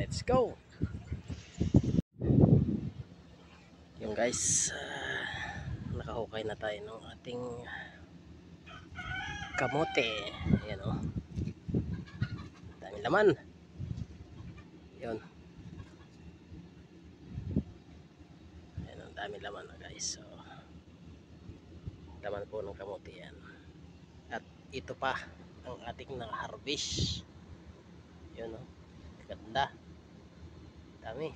Let's go. Yung guys, nakahukay na tayo ng ating kamote. Ayan o. Daming laman. Yun. Ayan, ang daming laman na guys. So, laman po ng kamote yan. At ito pa ang ating na-harvest. Yun o. Ganda. Dami.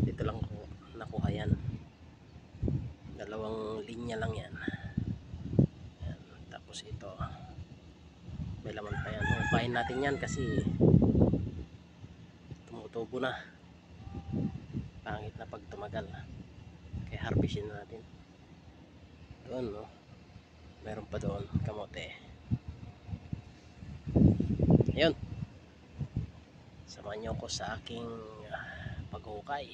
Dito lang nakuha yan. Dalawang linya lang yan. Ayan. Tapos ito may laman pa yan. Hukayin natin yan kasi tumutubo na. Pangit na pag tumagal. Kaya harvestin na natin. Doon no. Meron pa doon kamote. Ayun. Samahan niyo ako sa aking paghukay.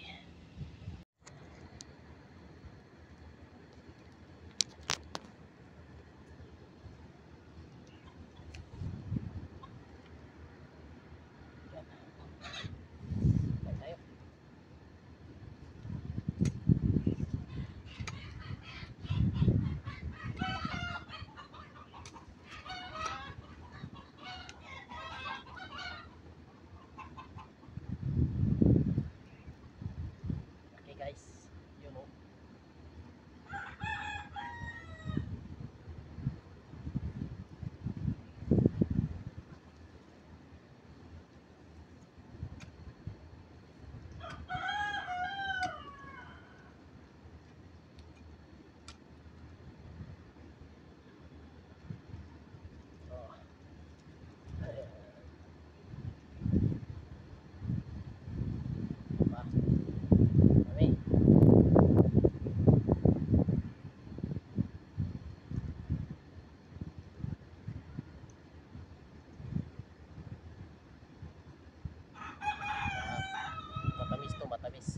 Matamis to, matamis.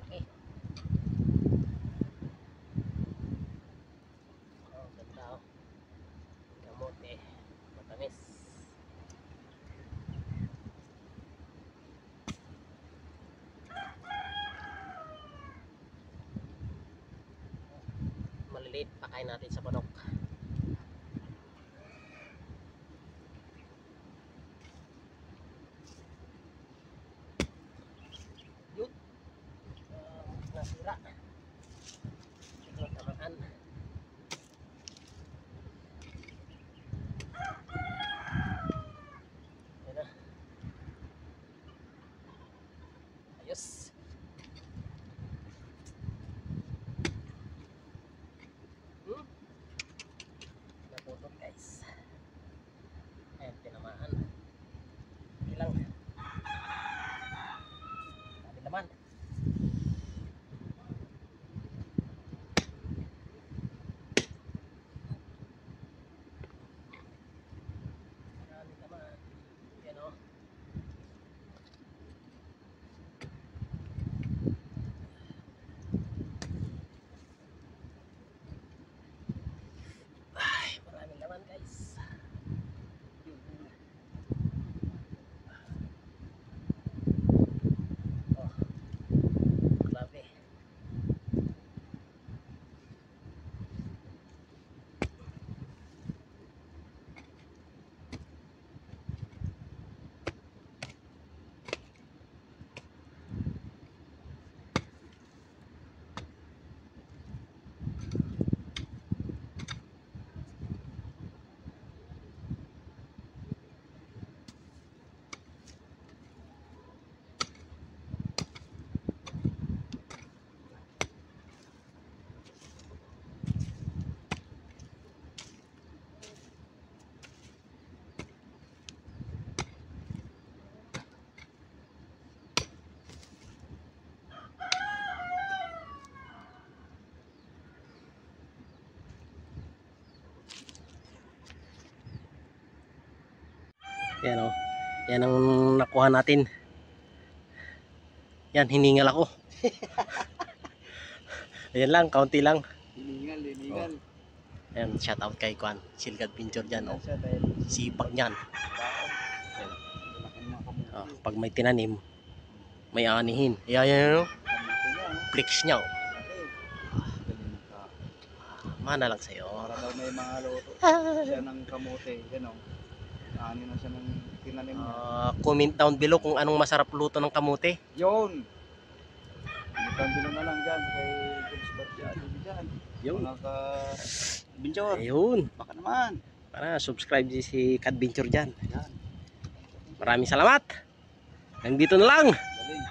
Okay. Oh, ganda oh. Kamote, matamis. Maliliit, pakain natin sa manok. Yun. Nasira. Siguro tamaan. Ayan na. Ayos. Naputot guys. Ayan, tinamaan. Ilang. Dami laman. Dami laman. Ayan o. Ay, maraming laman guys. Oh, grabe. Yan o. Yan ang nakuha natin. Yan, hiningal ako. Ayan lang, kaunti lang. Hiningal. Ayan, shout out kay Kwan. Silgad Pinture dyan. Oh. Siya dahil Sipag niyan. baon. Ayan. Malaki ng mga kamuti. Oh, pag may tinanim, may anihin. Ayan, oh. Kamuti niya, no? Flex niya. Oh. Laki. Galing ka. Mana lang sa'yo. Para daw may mga luto. Siya ng kamuti. Yan, oh. Ani na siya ng tinanim niya. Comment down below kung anong masarap luto ng kamote. Yun! Magkambilo na lang dyan kay James Barjado dyan. Yun. Mga ka... Binchor, Ayun. baka naman. Para subscribe si Kadventure dyan. Yan. Maraming salamat. Hanggang dito na lang. Galing.